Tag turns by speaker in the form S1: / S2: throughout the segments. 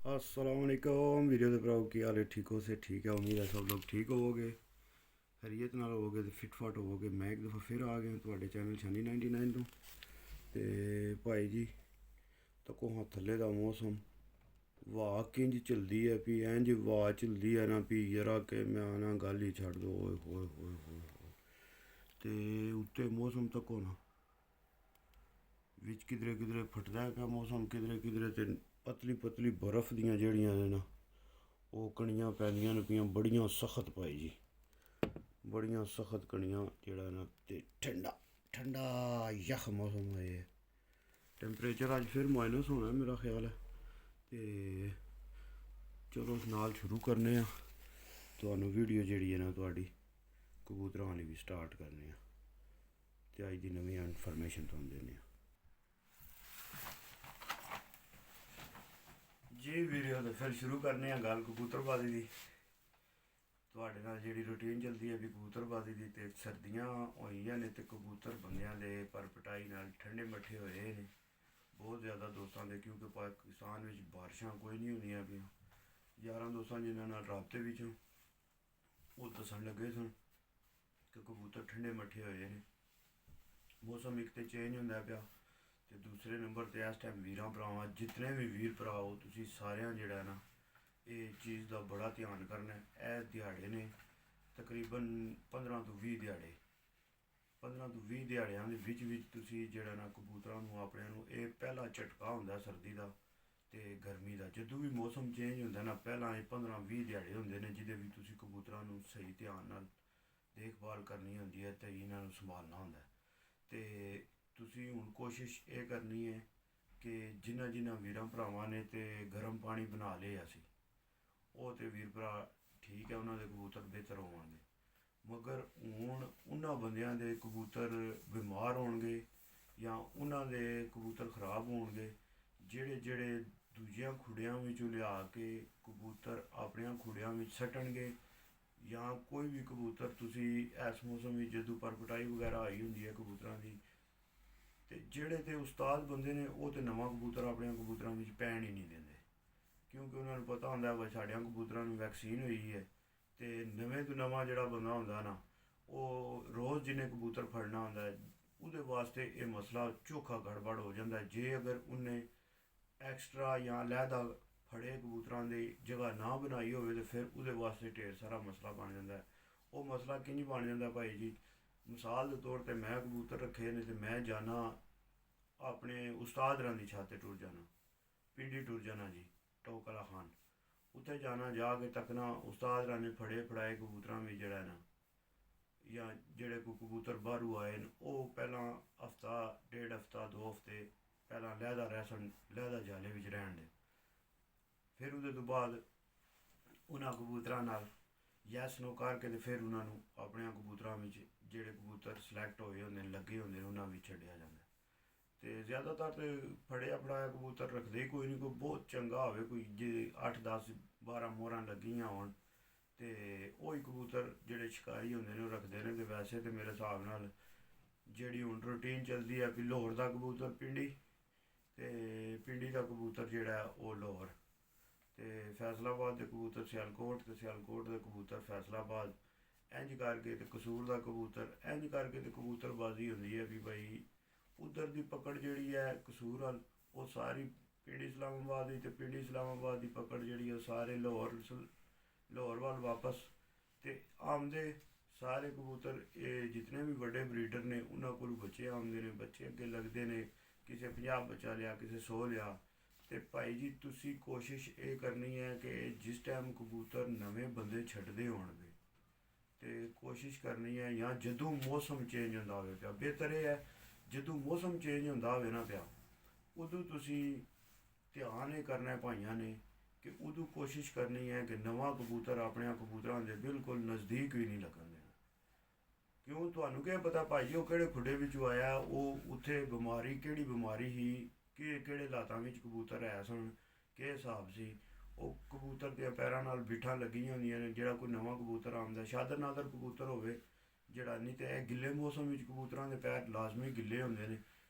S1: असलाकुम video के भराओ की हाल है। ठीक हो से ठीक है। उम्मीद है सब लोग ठीक होवोगे, खैरियत नाल होवोगे, फिट फाट होवोगे। मैं एक दफ़ा फिर आ गया थोड़े चैनल छानी 99 तो भाई जी तको हाँ थल्ले का मौसम वाह किंज चलती है भी इंज वाह चलती है ना भी जरा के मैं आना गल ही छड़ दो। ओए होए होए होए होए ते उत्ते मौसम तको ना विच किधरे किधरे फटदा है मौसम, किधरे किधरे ते पतली पतली बर्फ़ दियां जेहड़ियां ने ना वो कणियां पैंदियां न पियां बड़ियां सख्त भाई जी, बड़ियां सख्त कणियां जेह्ड़ा ना ते ठंडा ठंडा यख मौसम है। टैंपरेचर अज फिर माइनस होना है मेरा ख्याल है। ते चलो नाल शुरू करने आं तुहानू वीडियो जेह्ड़ी है ना तुहाडी कबूतरां वाली भी स्टार्ट करने आं ते अज दी नवीं इन्फॉर्मेशन तुहानू दिन्ने आं जी। वीडियो तो फिर शुरू करने आं गल कबूतरबाजी दी। ਤੁਹਾਡੇ ਨਾਲ ਜਿਹੜੀ ਰੂਟੀਨ ਚੱਲਦੀ ਹੈ ਵੀ ਕਬੂਤਰਬਾਜ਼ੀ ਦੀ, ਤੇ ਸਰਦੀਆਂ ਹੋਈਆਂ ਨੇ ਤੇ ਕਬੂਤਰ ਬੰਦਿਆਂ ਦੇ ਪਰ ਪਟਾਈ ਨਾਲ ਠੰਡੇ ਮੱਠੇ ਹੋਏ ਨੇ ਬਹੁਤ ਜ਼ਿਆਦਾ ਦੋਸਤਾਂ ਦੇ, ਕਿਉਂਕਿ ਪਾਕਿਸਤਾਨ ਵਿੱਚ ਬਾਰਿਸ਼ਾਂ ਕੋਈ ਨਹੀਂ ਹੁੰਦੀਆਂ ਪਈਆਂ। ਯਾਰਾਂ ਦੋਸਤਾਂ ਜਿਨ੍ਹਾਂ ਨਾਲ ਰਾਬਤੇ ਵਿੱਚ ਉਹ ਦੱਸਣ ਲੱਗੇ ਸਨ ਕਿ ਕਬੂਤਰ ਠੰਡੇ ਮੱਠੇ ਹੋਏ ਨੇ। ਮੌਸਮ ਇੱਕ ਤਾਂ ਚੇਂਜ ਹੁੰਦਾ ਪਿਆ ਤੇ ਦੂਸਰੇ ਨੰਬਰ 'ਤੇ ਇਸ ਟਾਈਮ ਵੀਰਾਂ ਭਰਾਵਾਂ ਜਿਤਨੇ ਵੀ ਵੀਰ ਭਰਾ ਹੋ ਤੁਸੀਂ ਸਾਰਿਆਂ ਜਿਹੜਾ ਨਾ ਇਹ ਚੀਜ਼ ਦਾ ਬੜਾ ਧਿਆਨ ਕਰਨਾ। ਇਹ ਦਿਹਾੜੇ ਨੇ ਤਕਰੀਬਨ 15 ਤੋਂ 20 ਦਿਹਾੜੇ, 15 ਤੋਂ 20 ਦਿਹਾੜਿਆਂ ਦੇ ਵਿੱਚ ਤੁਸੀਂ ਜਿਹੜਾ ਨਾ ਕਬੂਤਰਾਂ ਨੂੰ ਆਪਣਿਆਂ ਨੂੰ ਇਹ ਪਹਿਲਾ ਝਟਕਾ ਹੁੰਦਾ ਸਰਦੀ ਦਾ ਤੇ ਗਰਮੀ ਦਾ। ਜਦੋਂ ਵੀ ਮੌਸਮ ਚੇਂਜ ਹੁੰਦਾ ਨਾ ਪਹਿਲਾਂ ਇਹ 15-20 ਦਿਹਾੜੇ ਹੁੰਦੇ ਨੇ ਜਿਹਦੇ ਵਿੱਚ ਤੁਸੀਂ ਕਬੂਤਰਾਂ ਨੂੰ ਸਹੀ ਧਿਆਨ ਨਾਲ ਦੇਖਭਾਲ ਕਰਨੀ ਹੁੰਦੀ ਹੈ ਤੇ ਇਹਨਾਂ ਨੂੰ ਸੰਭਾਲਣਾ ਹੁੰਦਾ। ਤੇ ਤੁਸੀਂ ਹੁਣ ਕੋਸ਼ਿਸ਼ ਇਹ ਕਰਨੀ ਹੈ ਕਿ ਜਿਨ੍ਹਾਂ ਵੀਰਾਂ ਭਰਾਵਾਂ ਨੇ ਤੇ ਗਰਮ ਪਾਣੀ ਬਣਾ ਲਏ ਅਸੀਂ, ਉਹ ਤੇ ਵੀਰ ਭਰਾ ਠੀਕ ਹੈ, ਉਹਨਾਂ ਦੇ ਕਬੂਤਰ ਬਿਹਤਰ ਹੋਣਗੇ। ਮਗਰ ਹੁਣ ਉਹਨਾਂ ਬੰਦਿਆਂ ਦੇ ਕਬੂਤਰ ਬਿਮਾਰ ਹੋਣਗੇ ਜਾਂ ਉਹਨਾਂ ਦੇ ਕਬੂਤਰ ਖਰਾਬ ਹੋਣਗੇ ਜਿਹੜੇ ਦੂਜਿਆਂ ਖੁੱਡਿਆਂ ਵਿੱਚੋਂ ਲਿਆ ਕੇ ਕਬੂਤਰ ਆਪਣਿਆਂ ਖੁੱਡਿਆਂ ਵਿੱਚ ਸੱਟਣਗੇ, ਜਾਂ ਕੋਈ ਵੀ ਕਬੂਤਰ ਤੁਸੀਂ ਇਸ ਮੌਸਮ ਵਿੱਚ ਜਦੋਂ ਪਰਪਟਾਈ ਵਗੈਰਾ ਆਈ ਹੁੰਦੀ ਹੈ ਕਬੂਤਰਾਂ ਦੀ, ਤੇ ਜਿਹੜੇ ਤੇ ਉਸਤਾਦ ਬੰਦੇ ਨੇ ਉਹ ਤੇ ਨਵਾਂ ਕਬੂਤਰ ਆਪਣਿਆਂ ਕਬੂਤਰਾਂ ਵਿੱਚ ਪੈਣ ਹੀ ਨਹੀਂ ਦਿੰਦੇ, ਕਿਉਂਕਿ ਉਹਨਾਂ ਨੂੰ ਪਤਾ ਹੁੰਦਾ ਵੀ ਸਾਡਿਆਂ ਕਬੂਤਰਾਂ ਨੂੰ ਵੈਕਸੀਨ ਹੋਈ ਹੈ। ਤੇ ਨਵੇਂ ਤੋਂ ਨਵਾਂ ਜਿਹੜਾ ਬੰਦਾ ਹੁੰਦਾ ਨਾ ਉਹ ਰੋਜ਼ ਜਿਹਨੇ ਕਬੂਤਰ ਫੜਨਾ ਹੁੰਦਾ ਉਹਦੇ ਵਾਸਤੇ ਇਹ ਮਸਲਾ ਚੋਖਾ ਗੜਬੜ ਹੋ ਜਾਂਦਾ। ਜੇ ਅਗਰ ਉਹਨੇ ਐਕਸਟਰਾ ਜਾਂ ਲਹਿਦਾ ਫੜੇ ਕਬੂਤਰਾਂ ਦੀ ਜਗ੍ਹਾ ਨਾ ਬਣਾਈ ਹੋਵੇ ਤਾਂ ਫਿਰ ਉਹਦੇ ਵਾਸਤੇ ਢੇਰ ਸਾਰਾ ਮਸਲਾ ਬਣ ਜਾਂਦਾ। ਉਹ ਮਸਲਾ ਕਿੰਝ ਬਣ ਜਾਂਦਾ ਭਾਈ ਜੀ, ਮਿਸਾਲ ਦੇ ਤੌਰ 'ਤੇ ਮੈਂ ਕਬੂਤਰ ਰੱਖੇ ਨੇ ਤੇ ਮੈਂ ਜਾਣਾ ਆਪਣੇ ਉਸਤਾਦ ਰਾਂ ਦੀ ਛੱਤ 'ਤੇ ਟੁਰ ਜਾਣਾ, ਪਿੰਡੀ ਟੁਰ ਜਾਣਾ ਜੀ ਟੋਕਲਾ ਖਾਨ, ਉੱਥੇ ਜਾਣਾ, ਜਾ ਕੇ ਤੱਕਣਾ ਉਸਤਾਦ ਰਾਂ ਨੇ ਫੜੇ ਫੜਾਏ ਕਬੂਤਰਾਂ ਵਿੱਚ ਜਿਹੜਾ ਨਾ ਜਾਂ ਜਿਹੜੇ ਕੋਈ ਕਬੂਤਰ ਬਾਹਰੋਂ ਆਏ ਨੇ ਉਹ ਪਹਿਲਾਂ ਹਫਤਾ ਡੇਢ ਹਫਤਾ 2 ਹਫਤੇ ਪਹਿਲਾਂ ਲਹਿਦਾ ਰਹਿਣ, ਲਹਿਦਾ ਜਾਲੇ ਵਿੱਚ ਰਹਿਣ ਦੇ। ਫਿਰ ਉਹਦੇ ਤੋਂ ਬਾਅਦ ਉਹਨਾਂ ਕਬੂਤਰਾਂ ਨਾਲ ਯੈਸ ਨੋ ਕਰਕੇ ਤੇ ਫਿਰ ਉਹਨਾਂ ਨੂੰ ਆਪਣਿਆਂ ਕਬੂਤਰਾਂ ਵਿੱਚ ਜਿਹੜੇ ਕਬੂਤਰ ਸਿਲੈਕਟ ਹੋਏ ਹੁੰਦੇ ਨੇ ਲੱਗੇ ਹੁੰਦੇ ਨੇ ਉਹਨਾਂ ਵਿੱਚ ਛੱਡਿਆ ਜਾਂਦਾ। ਤੇ ਜ਼ਿਆਦਾਤਰ ਤੇ ਫੜਿਆ ਫੜਾਇਆ ਕਬੂਤਰ ਰੱਖਦੇ ਕੋਈ ਨਹੀਂ, ਕੋਈ ਬਹੁਤ ਚੰਗਾ ਹੋਵੇ, ਕੋਈ ਜੇ 8-10-12 ਮੋਹਰਾਂ ਲੱਗੀਆਂ ਹੋਣ ਤੇ ਉਹੀ ਕਬੂਤਰ ਜਿਹੜੇ ਸ਼ਿਕਾਰੀ ਹੁੰਦੇ ਨੇ ਉਹ ਰੱਖਦੇ ਨੇ। ਤੇ ਵੈਸੇ ਤੇ ਮੇਰੇ ਹਿਸਾਬ ਨਾਲ ਜਿਹੜੀ ਹੁਣ ਰੂਟੀਨ ਚੱਲਦੀ ਹੈ ਵੀ ਲਾਹੌਰ ਦਾ ਕਬੂਤਰ ਪਿੰਡੀ ਤੇ ਪਿੰਡੀ ਦਾ ਕਬੂਤਰ ਜਿਹੜਾ ਉਹ ਲਾਹੌਰ, ਤੇ ਫੈਸਲਾਬਾਦ ਦੇ ਕਬੂਤਰ ਸਿਆਲਕੋਟ ਤੇ ਸਿਆਲਕੋਟ ਦੇ ਕਬੂਤਰ ਫੈਸਲਾਬਾਦ, ਇੰਝ ਕਰਕੇ ਤੇ ਕਸੂਰ ਦਾ ਕਬੂਤਰ, ਇੰਝ ਕਰਕੇ ਤੇ ਕਬੂਤਰਬਾਜ਼ੀ ਹੁੰਦੀ ਹੈ ਵੀ ਭਾਈ ਉਧਰ ਦੀ ਪਕੜ ਜਿਹੜੀ ਹੈ ਕਸੂਰ ਵੱਲ ਉਹ ਸਾਰੀ ਪਿੰਡੀ ਇਸਲਾਮਾਬਾਦ ਦੀ, ਤੇ ਪਿੰਡੀ ਇਸਲਾਮਾਬਾਦ ਦੀ ਪਕੜ ਜਿਹੜੀ ਉਹ ਸਾਰੇ ਲਾਹੌਰ ਵੱਲ ਵਾਪਸ। ਤੇ ਆਉਂਦੇ ਸਾਰੇ ਕਬੂਤਰ ਇਹ ਜਿਤਨੇ ਵੀ ਵੱਡੇ ਬਰੀਡਰ ਨੇ ਉਹਨਾਂ ਕੋਲ ਬੱਚੇ ਆਉਂਦੇ ਨੇ, ਬੱਚੇ ਅੱਗੇ ਲੱਗਦੇ ਨੇ, ਕਿਸੇ 50 ਬੱਚਾ ਲਿਆ, ਕਿਸੇ 100 ਲਿਆ। ਤੇ ਭਾਈ ਜੀ ਤੁਸੀਂ ਕੋਸ਼ਿਸ਼ ਇਹ ਕਰਨੀ ਹੈ ਕਿ ਜਿਸ ਟਾਈਮ ਕਬੂਤਰ ਨਵੇਂ ਬੰਦੇ ਛੱਡਦੇ ਹੋਣਗੇ ਤੇ ਕੋਸ਼ਿਸ਼ ਕਰਨੀ ਹੈ, ਜਾਂ ਜਦੋਂ ਮੌਸਮ ਚੇਂਜ ਹੁੰਦਾ ਹੋਵੇ ਪਿਆ, ਬਿਹਤਰ ਇਹ ਹੈ ਜਦੋਂ ਮੌਸਮ ਚੇਂਜ ਹੁੰਦਾ ਹੋਵੇ ਨਾ ਪਿਆ ਉਦੋਂ ਤੁਸੀਂ ਧਿਆਨ ਇਹ ਕਰਨਾ ਭਾਈਆਂ ਨੇ ਕਿ ਉਦੋਂ ਕੋਸ਼ਿਸ਼ ਕਰਨੀ ਹੈ ਕਿ ਨਵਾਂ ਕਬੂਤਰ ਆਪਣਿਆਂ ਕਬੂਤਰਾਂ ਦੇ ਬਿਲਕੁਲ ਨਜ਼ਦੀਕ ਵੀ ਨਹੀਂ ਲੱਗਣ ਦੇਣਾ। ਕਿਉਂ ਤੁਹਾਨੂੰ ਕੀ ਪਤਾ ਭਾਈ ਜੀ ਉਹ ਕਿਹੜੇ ਖੁੱਡੇ ਵਿੱਚੋਂ ਆਇਆ, ਉਹ ਉੱਥੇ ਬਿਮਾਰੀ ਕਿਹੜੀ ਬਿਮਾਰੀ ਸੀ, ਕਿਹੜੇ ਹਾਲਾਤਾਂ ਵਿੱਚ ਕਬੂਤਰ ਹੈ ਸਨ, ਕੀ ਹਿਸਾਬ ਸੀ। ਉਹ ਕਬੂਤਰ ਦੇ ਪੈਰਾਂ ਨਾਲ ਬਿੱਠਾਂ ਲੱਗੀਆਂ ਹੁੰਦੀਆਂ ਨੇ। ਜਿਹੜਾ ਕੋਈ ਨਵਾਂ ਕਬੂਤਰ ਆਉਂਦਾ ਸ਼ਾਦਰ ਨਾਦਰ ਕਬੂਤਰ ਹੋਵੇ ਜਿਹੜਾ, ਨਹੀਂ ਤਾਂ ਇਹ ਗਿੱਲੇ ਮੌਸਮ ਵਿੱਚ ਕਬੂਤਰਾਂ ਦੇ ਪੈਰ ਲਾਜ਼ਮੀ ਗਿੱਲੇ ਹੁੰਦੇ ਨੇ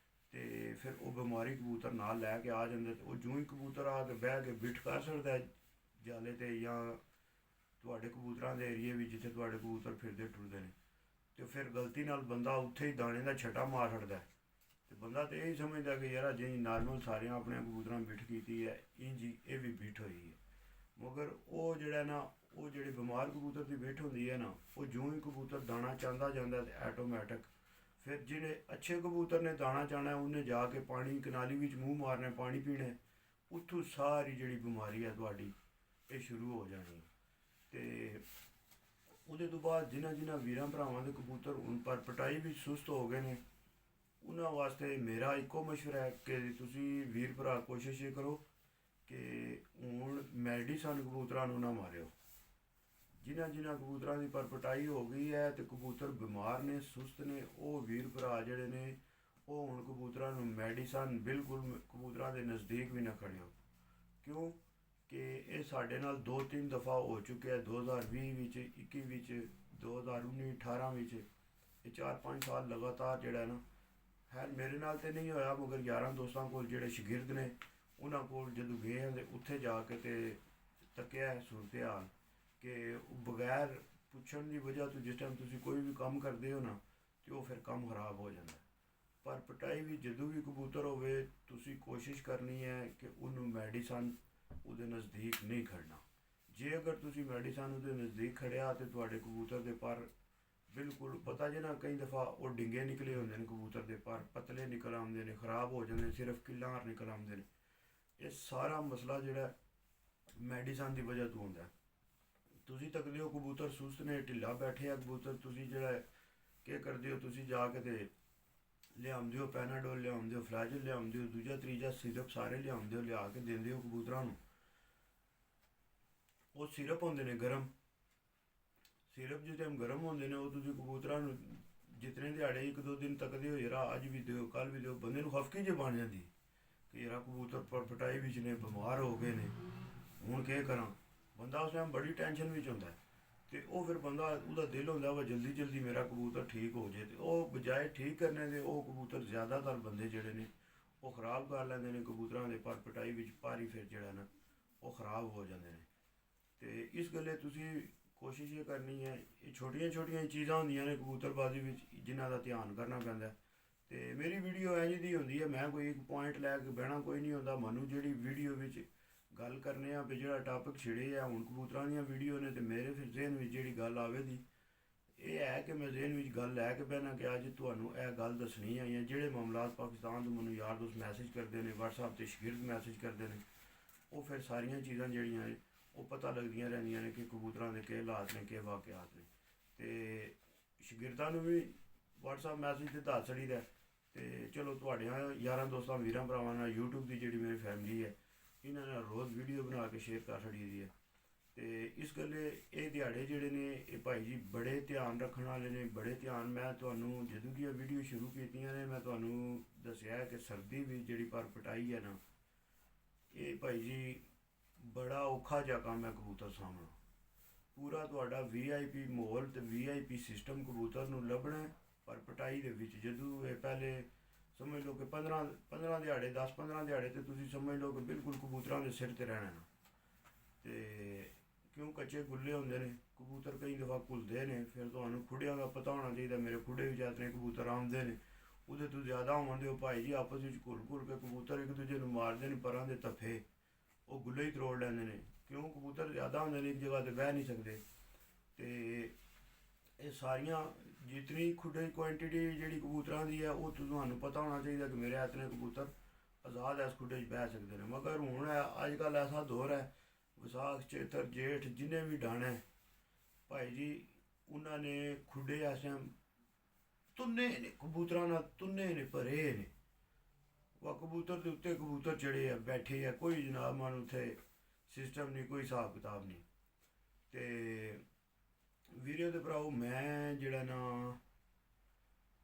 S1: ਤੇ ਫਿਰ ਉਹ ਬਿਮਾਰੀ ਕਬੂਤਰ ਨਾਲ ਲੈ ਕੇ ਆ ਜਾਂਦੇ ਤੇ ਉਹ ਜਿਉਂ ਹੀ ਕਬੂਤਰ ਆ ਕੇ ਬਹਿ ਕੇ ਬਿੱਠ ਕਰ ਸਕਦਾ ਹੈ ਜਾਲੇ ਤੇ ਜਾਂ ਤੁਹਾਡੇ ਕਬੂਤਰਾਂ ਦੇ ਏਰੀਏ ਵਿੱਚ ਜਿੱਥੇ ਤੁਹਾਡੇ ਕਬੂਤਰ ਫਿਰਦੇ ਟੁਰਦੇ ਨੇ, ਤੇ ਫਿਰ ਗਲਤੀ ਨਾਲ ਬੰਦਾ ਉੱਥੇ ਹੀ ਦਾਣੇ ਦਾ ਛਟਾ ਮਾਰ ਛੱਡਦਾ ਹੈ। ਤੇ ਬੰਦਾ ਤਾਂ ਇਹ ਸਮਝਦਾ ਕਿ ਯਾਰ ਜੇ ਨਾਰਮਲ ਸਾਰਿਆਂ ਆਪਣੇ ਕਬੂਤਰਾਂ ਬਿੱਠ ਕੀਤੀ ਹੈ ਇੰਜ ਹੀ ਇਹ ਵੀ ਬਿੱਠ ਹੋਈ ਹੈ, ਮਗਰ ਉਹ ਜਿਹੜਾ ਨਾ ਉਹ ਜਿਹੜੇ ਬਿਮਾਰ ਕਬੂਤਰ ਦੀ ਬਿੱਠ ਹੁੰਦੀ ਹੈ ਨਾ, ਉਹ ਜਿਉਂ ਹੀ ਕਬੂਤਰ ਦਾਣਾ ਚਾਹੁੰਦਾ ਜਾਂਦਾ ਤੇ ਆਟੋਮੈਟਿਕ ਫਿਰ ਜਿਹੜੇ ਅੱਛੇ ਕਬੂਤਰ ਨੇ ਦਾਣਾ ਚਾਹਣਾ ਉਹਨੇ ਜਾ ਕੇ ਪਾਣੀ ਕਨਾਲੀ ਵਿੱਚ ਮੂੰਹ ਮਾਰਨਾ, ਪਾਣੀ ਪੀਣਾ, ਉੱਥੋਂ ਸਾਰੀ ਜਿਹੜੀ ਬਿਮਾਰੀ ਹੈ ਤੁਹਾਡੀ ਇਹ ਸ਼ੁਰੂ ਹੋ ਜਾਣੀ। ਤੇ ਉਹਦੇ ਤੋਂ ਬਾਅਦ ਜਿਨ੍ਹਾਂ ਵੀਰਾਂ ਭਰਾਵਾਂ ਦੇ ਕਬੂਤਰ ਹੁਣ ਪਰ ਪਟਾਈ ਵਿੱਚ ਸੁਸਤ ਹੋ ਗਏ ਨੇ, ਉਹਨਾਂ ਵਾਸਤੇ ਮੇਰਾ ਇੱਕੋ ਮਸ਼ਵਰਾ ਹੈ ਕਿ ਤੁਸੀਂ ਵੀਰ ਭਰਾ ਕੋਸ਼ਿਸ਼ ਇਹ ਕਰੋ ਕਿ ਹੁਣ ਮੈਡੀਸਨ ਕਬੂਤਰਾਂ ਨੂੰ ਨਾ ਮਾਰਿਓ। ਜਿਨ੍ਹਾਂ ਕਬੂਤਰਾਂ ਦੀ ਪਰਪਟਾਈ ਹੋ ਗਈ ਹੈ ਤੇ ਕਬੂਤਰ ਬਿਮਾਰ ਨੇ ਸੁਸਤ ਨੇ, ਉਹ ਵੀਰ ਭਰਾ ਜਿਹੜੇ ਨੇ ਉਹ ਹੁਣ ਕਬੂਤਰਾਂ ਨੂੰ ਮੈਡੀਸਨ ਬਿਲਕੁਲ ਕਬੂਤਰਾਂ ਦੇ ਨਜ਼ਦੀਕ ਵੀ ਨਾ ਖੜਿਓ। ਕਿਉਂ ਕਿ ਇਹ ਸਾਡੇ ਨਾਲ 2-3 ਦਫਾ ਹੋ ਚੁੱਕਿਆ, 2020 ਵਿੱਚ, 21 ਵਿੱਚ, 2019, 18 ਵਿੱਚ, ਇਹ 4-5 ਸਾਲ ਲਗਾਤਾਰ ਜਿਹੜਾ ਨਾ ਹੈ। ਮੇਰੇ ਨਾਲ ਤੇ ਨਹੀਂ ਹੋਇਆ, ਮਗਰ ਯਾਰਾਂ ਦੋਸਤਾਂ ਕੋਲ ਜਿਹੜੇ ਸ਼ਾਗਿਰਦ ਨੇ ਉਹਨਾਂ ਕੋਲ ਜਦੋਂ ਗਏ ਹਾਂ ਤੇ ਉੱਥੇ ਜਾ ਕੇ ਤੇ ਤੱਕਿਆ ਸੂਰਤ ਹਾਲ ਕਿ ਬਗੈਰ ਪੁੱਛਣ ਦੀ ਵਜ੍ਹਾ ਤੋਂ ਜਿਸ ਟਾਈਮ ਤੁਸੀਂ ਕੋਈ ਵੀ ਕੰਮ ਕਰਦੇ ਹੋ ਨਾ ਤੇ ਉਹ ਫਿਰ ਕੰਮ ਖਰਾਬ ਹੋ ਜਾਂਦਾ। ਪਰ ਪਟਾਈ ਵੀ ਜਦੋਂ ਵੀ ਕਬੂਤਰ ਹੋਵੇ ਤੁਸੀਂ ਕੋਸ਼ਿਸ਼ ਕਰਨੀ ਹੈ ਕਿ ਉਹਨੂੰ ਮੈਡੀਸਨ ਉਹਦੇ ਨਜ਼ਦੀਕ ਨਹੀਂ ਖੜਨਾ। ਜੇ ਅਗਰ ਤੁਸੀਂ ਮੈਡੀਸਨ ਉਹਦੇ ਨਜ਼ਦੀਕ ਖੜਿਆ ਤੇ ਤੁਹਾਡੇ ਕਬੂਤਰ ਦੇ ਪਰ ਬਿਲਕੁਲ ਪਤਾ ਜੇ ਨਾ, ਕਈ ਦਫਾ ਉਹ ਡਿੰਗੇ ਨਿਕਲੇ ਹੁੰਦੇ ਨੇ ਕਬੂਤਰ ਦੇ ਪਰ ਪਤਲੇ ਨਿਕਲ ਆਉਂਦੇ ਨੇ, ਖਰਾਬ ਹੋ ਜਾਂਦੇ ਨੇ, ਸਿਰਫ ਕਿੱਲਾਰ ਨਿਕਲ ਆਉਂਦੇ ਨੇ। ਇਹ ਸਾਰਾ ਮਸਲਾ ਜਿਹੜਾ ਮੈਡੀਸਨ ਦੀ ਵਜ੍ਹਾ ਤੋਂ ਹੁੰਦਾ। ਤੁਸੀਂ ਤੱਕਦੇ ਹੋ ਕਬੂਤਰ ਸੁਸਤ ਨੇ, ਢਿੱਲਾ ਬੈਠੇ ਆ ਕਬੂਤਰ, ਤੁਸੀਂ ਜਿਹੜਾ ਕੀ ਕਰਦੇ ਹੋ, ਤੁਸੀਂ ਜਾ ਕੇ ਤੇ ਲਿਆਉਂਦੇ ਹੋ ਪੈਨਾਡੋਲ, ਲਿਆਉਂਦੇ ਹੋ ਫਲੈਜਲ, ਲਿਆਉਂਦੇ ਹੋ ਦੂਜਾ ਤੀਜਾ ਸਿਰਪ, ਸਾਰੇ ਲਿਆਉਂਦੇ ਹੋ, ਲਿਆ ਕੇ ਦਿੰਦੇ ਹੋ ਕਬੂਤਰਾਂ ਨੂੰ। ਉਹ ਸਿਰਪ ਹੁੰਦੇ ਨੇ ਗਰਮ ਸਿਰਪ, ਜਿਸ ਟਾਈਮ ਗਰਮ ਹੁੰਦੇ ਨੇ ਉਹ ਤੁਸੀਂ ਕਬੂਤਰਾਂ ਨੂੰ ਜਿਤਨੇ ਦਿਹਾੜੇ 1-2 ਦਿਨ ਤੱਕਦੇ ਹੋ, ਯਾਰ ਅੱਜ ਵੀ ਦਿਓ ਕੱਲ੍ਹ ਵੀ ਦਿਓ, ਬੰਦੇ ਨੂੰ ਹਫਕੀ ਜਿਹੀ ਬਣ ਜਾਂਦੀ ਕਿ ਯਾਰ ਕਬੂਤਰ ਪਟਾਈ ਵਿੱਚ ਨੇ, ਬਿਮਾਰ ਹੋ ਗਏ ਨੇ, ਹੁਣ ਕੀ ਕਰਾਂ। ਬੰਦਾ ਉਸ ਟਾਈਮ ਬੜੀ ਟੈਨਸ਼ਨ ਵਿੱਚ ਹੁੰਦਾ ਤੇ ਉਹ ਫਿਰ ਬੰਦਾ ਉਹਦਾ ਦਿਲ ਹੁੰਦਾ ਵਾ ਜਲਦੀ ਮੇਰਾ ਕਬੂਤਰ ਠੀਕ ਹੋ ਜਾਏ, ਤੇ ਉਹ ਬਜਾਏ ਠੀਕ ਕਰਨੇ ਦੇ ਉਹ ਕਬੂਤਰ ਜ਼ਿਆਦਾਤਰ ਬੰਦੇ ਜਿਹੜੇ ਨੇ ਉਹ ਖ਼ਰਾਬ ਕਰ ਲੈਂਦੇ ਨੇ ਕਬੂਤਰਾਂ ਦੇ ਪਰ ਪਟਾਈ ਵਿੱਚ ਭਾਰੀ, ਫਿਰ ਜਿਹੜਾ ਨਾ ਉਹ ਖ਼ਰਾਬ ਹੋ ਜਾਂਦੇ ਨੇ। ਤੇ ਇਸ ਗੱਲੇ ਤੁਸੀਂ ਕੋਸ਼ਿਸ਼ ਇਹ ਕਰਨੀ ਹੈ, ਇਹ ਛੋਟੀਆਂ ਚੀਜ਼ਾਂ ਹੁੰਦੀਆਂ ਨੇ ਕਬੂਤਰਬਾਜ਼ੀ ਵਿੱਚ ਜਿਨ੍ਹਾਂ ਦਾ ਧਿਆਨ ਕਰਨਾ ਪੈਂਦਾ। ਤੇ ਮੇਰੀ ਵੀਡੀਓ ਇੰਝ ਦੀ ਹੁੰਦੀ ਹੈ, ਮੈਂ ਕੋਈ ਇੱਕ ਪੁਆਇੰਟ ਲੈ ਕੇ ਬਹਿਣਾ ਕੋਈ ਨਹੀਂ ਹੁੰਦਾ। ਮੈਨੂੰ ਜਿਹੜੀ ਵੀਡੀਓ ਵਿੱਚ ਗੱਲ ਕਰਨੇ ਆ ਵੀ ਜਿਹੜਾ ਟਾਪਿਕ ਛਿੜੇ ਆ ਹੁਣ ਕਬੂਤਰਾਂ ਦੀਆਂ ਵੀਡੀਓ ਨੇ, ਤੇ ਮੇਰੇ ਫਿਰ ਜ਼ਿਹਨ ਵਿੱਚ ਜਿਹੜੀ ਗੱਲ ਆਵੇਗੀ ਇਹ ਹੈ ਕਿ ਮੈਂ ਜ਼ਿਹਨ ਵਿੱਚ ਗੱਲ ਲੈ ਕੇ ਬਹਿਣਾ ਕਿ ਅੱਜ ਤੁਹਾਨੂੰ ਇਹ ਗੱਲ ਦੱਸਣੀ ਹੈ। ਜਾਂ ਜਿਹੜੇ ਮਾਮਲਾਤ ਪਾਕਿਸਤਾਨ ਤੋਂ ਮੈਨੂੰ ਯਾਰ ਦੋਸਤ ਮੈਸੇਜ ਕਰਦੇ ਨੇ, WhatsApp 'ਤੇ ਸ਼ਾਗਿਰਦ ਮੈਸੇਜ ਕਰਦੇ ਨੇ, ਉਹ ਫਿਰ ਸਾਰੀਆਂ ਚੀਜ਼ਾਂ ਜਿਹੜੀਆਂ ਨੇ ਉਹ ਪਤਾ ਲੱਗਦੀਆਂ ਰਹਿੰਦੀਆਂ ਨੇ ਕਿ ਕਬੂਤਰਾਂ ਦੇ ਕੀ ਹਾਲਾਤ ਨੇ, ਕੀ ਵਾਕਿਆਤ ਨੇ। ਤੇ ਸ਼ਾਗਿਰਦਾਂ ਨੂੰ ਵੀ WhatsApp ਮੈਸੇਜ 'ਤੇ ਦੱਸ ਛੜੀਦਾ। ਤੇ ਚਲੋ ਤੁਹਾਡਿਆਂ ਯਾਰਾਂ ਦੋਸਤਾਂ ਵੀਰਾਂ ਭਰਾਵਾਂ ਨਾਲ YouTube ਦੀ ਜਿਹੜੀ ਮੇਰੀ ਫੈਮਿਲੀ ਹੈ ਇਹਨਾਂ ਨਾਲ ਰੋਜ਼ ਵੀਡੀਓ ਬਣਾ ਕੇ ਸ਼ੇਅਰ ਕਰ ਛੜੀ ਦੀ ਹੈ। ਤੇ ਇਸ ਗੱਲੇ ਇਹ ਦਿਹਾੜੇ ਜਿਹੜੇ ਨੇ ਇਹ ਭਾਈ ਜੀ ਬੜੇ ਧਿਆਨ ਰੱਖਣ ਵਾਲੇ ਨੇ, ਬੜੇ ਧਿਆਨ। ਮੈਂ ਤੁਹਾਨੂੰ ਜਦੋਂ ਦੀਆਂ ਵੀਡੀਓ ਸ਼ੁਰੂ ਕੀਤੀਆਂ ਨੇ ਮੈਂ ਤੁਹਾਨੂੰ ਦੱਸਿਆ ਹੈ ਕਿ ਸਰਦੀ ਵਿੱਚ ਜਿਹੜੀ ਪਰ ਪਟਾਈ ਹੈ ਨਾ, ਇਹ ਭਾਈ ਜੀ ਬੜਾ ਔਖਾ ਜਿਹਾ ਕੰਮ ਹੈ ਕਬੂਤਰ ਸਾਹਮਣਾ। ਪੂਰਾ ਤੁਹਾਡਾ VIP ਮਾਹੌਲ ਤੇ VIP ਸਿਸਟਮ ਕਬੂਤਰ ਨੂੰ ਲੱਭਣਾ ਪਰ ਪਟਾਈ ਦੇ ਵਿੱਚ। ਜਦੋਂ ਇਹ ਪਹਿਲੇ ਸਮਝ ਲਓ ਕਿ 15 ਦਿਹਾੜੇ 10-15 ਦਿਹਾੜੇ ਤੇ ਤੁਸੀਂ ਸਮਝ ਲਓ ਕਿ ਬਿਲਕੁਲ ਕਬੂਤਰਾਂ ਦੇ ਸਿਰ ਤੇ ਰਹਿਣਾ ਨਾ। ਤੇ ਕਿਉਂ ਕੱਚੇ ਗੁੱਲੇ ਹੁੰਦੇ ਨੇ ਕਬੂਤਰ, ਕਈ ਦਫਾ ਘੁਲਦੇ ਨੇ, ਫਿਰ ਤੁਹਾਨੂੰ ਖੁੱਡਿਆਂ ਦਾ ਪਤਾ ਹੋਣਾ ਚਾਹੀਦਾ। ਮੇਰੇ ਖੁੱਡੇ ਵੀ ਜਾਤਰੇ ਕਬੂਤਰ ਆਉਂਦੇ ਨੇ, ਉਹਦੇ ਤੋਂ ਜ਼ਿਆਦਾ ਹੋਣਦੇ ਉਹ ਭਾਈ ਜੀ ਆਪਸ ਵਿੱਚ ਘੁਲ ਕੇ ਕਬੂਤਰ ਇੱਕ ਦੂਜੇ ਨੂੰ ਮਾਰਦੇ ਨੇ ਪਰਾਂ ਦੇ ਤੱਫੇ, ਉਹ ਗੁੱਲੇ ਹੀ ਤਰੋੜ ਲੈਂਦੇ ਨੇ। ਕਿਉਂ ਕਬੂਤਰ ਜ਼ਿਆਦਾ ਹੁੰਦੇ ਨੇ, ਇੱਕ ਜਗ੍ਹਾ 'ਤੇ ਬਹਿ ਨਹੀਂ ਸਕਦੇ। ਤੇ ਇਹ ਸਾਰੀਆਂ ਜਿਤਨੀ ਖੁੱਡੇ ਕੁਆਂਟੀਟੀ ਜਿਹੜੀ ਕਬੂਤਰਾਂ ਦੀ ਹੈ ਉਹ ਤੁਹਾਨੂੰ ਪਤਾ ਹੋਣਾ ਚਾਹੀਦਾ ਕਿ ਮੇਰੇ ਇਤਨੇ ਕਬੂਤਰ ਆਜ਼ਾਦ ਇਸ ਖੁੱਡੇ 'ਚ ਬਹਿ ਸਕਦੇ ਨੇ। ਮਗਰ ਹੁਣ ਅੱਜ ਕੱਲ੍ਹ ਐਸਾ ਦੌਰ ਹੈ, ਵਿਸਾਖ ਚੇਤਰ ਜੇਠ ਜਿੰਨੇ ਵੀ ਡਾਣੇ ਭਾਈ ਜੀ ਉਹਨਾਂ ਨੇ ਖੁੱਡੇ ਇਸ ਟਾਈਮ ਤੁੰਨੇ ਨੇ, ਕਬੂਤਰਾਂ ਨਾਲ ਤੁੰਨੇ ਨੇ, ਭਰੇ ਨੇ। ਵਾ ਕਬੂਤਰ ਦੇ ਉੱਤੇ ਕਬੂਤਰ ਚੜੇ ਆ, ਬੈਠੇ ਆ, ਕੋਈ ਜਨਾਬ ਮਨ ਉੱਥੇ ਸਿਸਟਮ ਨਹੀਂ, ਕੋਈ ਹਿਸਾਬ ਕਿਤਾਬ ਨਹੀਂ। ਤੇ ਵੀਰੇ ਦੇ ਭਰਾਓ ਮੈਂ ਜਿਹੜਾ ਨਾ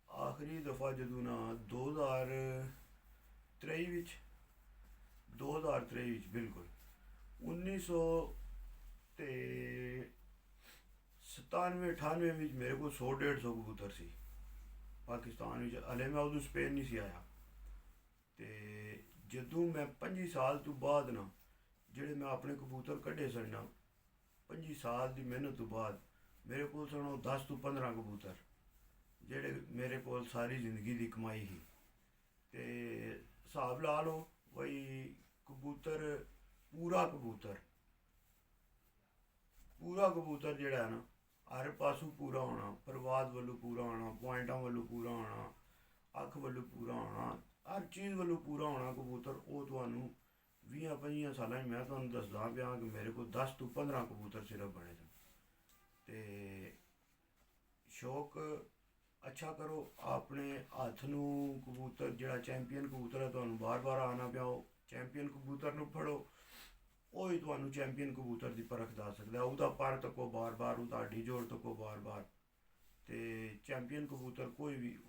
S1: ਆਖਰੀ ਦਫਾ ਜਦੋਂ ਨਾ 2023 ਵਿੱਚ ਬਿਲਕੁਲ 1997-98 ਵਿੱਚ ਮੇਰੇ ਕੋਲ 100-150 ਕਬੂਤਰ ਸੀ ਪਾਕਿਸਤਾਨ ਵਿੱਚ। ਹਲੇ ਮੈਂ ਉਦੋਂ ਸਪੇਨ ਨਹੀਂ ਸੀ ਆਇਆ। ਤੇ ਜਦੋਂ ਮੈਂ 25 ਸਾਲ ਤੋਂ ਬਾਅਦ ਨਾ ਜਿਹੜੇ ਮੈਂ ਆਪਣੇ ਕਬੂਤਰ ਕੱਢੇ ਸਨ ਨਾ 25 ਸਾਲ ਦੀ ਮਿਹਨਤ ਤੋਂ ਬਾਅਦ ਮੇਰੇ ਕੋਲ ਸਨ ਉਹ 10 ਤੋਂ 15 ਕਬੂਤਰ ਜਿਹੜੇ ਮੇਰੇ ਕੋਲ ਸਾਰੀ ਜ਼ਿੰਦਗੀ ਦੀ ਕਮਾਈ ਸੀ। ਤੇ ਹਿਸਾਬ ਲਾ ਲਓ ਬਈ ਕਬੂਤਰ ਪੂਰਾ ਕਬੂਤਰ ਜਿਹੜਾ ਹੈ ਨਾ ਹਰ ਪਾਸੋਂ ਪੂਰਾ ਹੋਣਾ, ਪ੍ਰਵਾਦ ਵੱਲੋਂ ਪੂਰਾ ਹੋਣਾ, ਪੁਆਇੰਟਾਂ ਵੱਲੋਂ ਪੂਰਾ ਹੋਣਾ, ਅੱਖ ਵੱਲੋਂ ਪੂਰਾ ਹੋਣਾ, ਹਰ ਚੀਜ਼ ਵੱਲੋਂ ਪੂਰਾ ਹੋਣਾ ਕਬੂਤਰ। ਉਹ ਤੁਹਾਨੂੰ 20-25 ਸਾਲਾਂ 'ਚ ਮੈਂ ਤੁਹਾਨੂੰ ਦੱਸਦਾ ਪਿਆ ਕਿ ਮੇਰੇ ਕੋਲ 10 ਤੋਂ 15 ਕਬੂਤਰ ਸਿਰਫ ਬਣੇ ਸਨ। ਤੇ ਸ਼ੌਕ ਅੱਛਾ ਕਰੋ, ਆਪਣੇ ਹੱਥ ਨੂੰ ਕਬੂਤਰ ਜਿਹੜਾ ਚੈਂਪੀਅਨ ਕਬੂਤਰ ਹੈ ਤੁਹਾਨੂੰ ਬਾਰ-ਬਾਰ ਆਉਣਾ ਪਿਆ, ਉਹ ਚੈਂਪੀਅਨ ਕਬੂਤਰ ਨੂੰ ਫੜੋ, ਉਹ ਹੀ ਤੁਹਾਨੂੰ ਚੈਂਪੀਅਨ ਕਬੂਤਰ ਦੀ ਪਰਖ ਦੱਸ ਸਕਦਾ। ਉਹਦਾ ਪਰ ਤੱਕੋ ਬਾਰ-ਬਾਰ, ਉਹਦਾ ਹੱਡੀ ਜੋੜ ਤੱਕੋ ਬਾਰ-ਬਾਰ। ਤੇ ਚੈਂਪੀਅਨ ਕਬੂਤਰ ਕੋਈ ਵੀ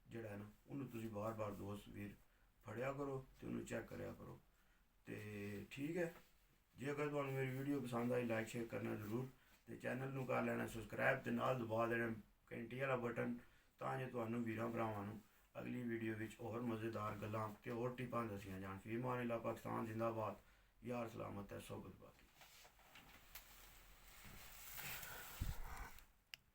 S1: ਜਿਹੜਾ ਹੈ ਨਾ ਉਹਨੂੰ ਤੁਸੀਂ ਬਾਰ-ਬਾਰ ਦੋਸਤ ਵੀਰ ਫੜਿਆ ਕਰੋ ਅਤੇ ਉਹਨੂੰ ਚੈੱਕ ਕਰਿਆ ਕਰੋ। ਤੇ ਠੀਕ ਹੈ, ਜੇ ਅਗਰ ਤੁਹਾਨੂੰ ਮੇਰੀ ਵੀਡੀਓ ਪਸੰਦ ਆਈ ਲਾਈਕ ਸ਼ੇਅਰ ਕਰਨਾ ਜ਼ਰੂਰ, ਅਤੇ ਚੈਨਲ ਨੂੰ ਕਰ ਲੈਣਾ ਸਬਸਕ੍ਰਾਈਬ ਅਤੇ ਨਾਲ ਦਬਾ ਦੇਣਾ ਘੰਟੀ ਵਾਲਾ ਬਟਨ, ਤਾਂ ਜੋ ਤੁਹਾਨੂੰ ਵੀਰਾਂ ਭਰਾਵਾਂ ਨੂੰ ਅਗਲੀ ਵੀਡੀਓ ਵਿੱਚ ਹੋਰ ਮਜ਼ੇਦਾਰ ਗੱਲਾਂ ਅਤੇ ਹੋਰ ਟਿਪਾਂ ਦੱਸੀਆਂ ਜਾਣ। ਫੀ ਮਾਨ ਅੱਲਾਹ, ਪਾਕਿਸਤਾਨ ਜ਼ਿੰਦਾਬਾਦ, ਯਾਰ ਸਲਾਮਤ ਹੈ, ਸੋਬਤ ਬਾਕੀ।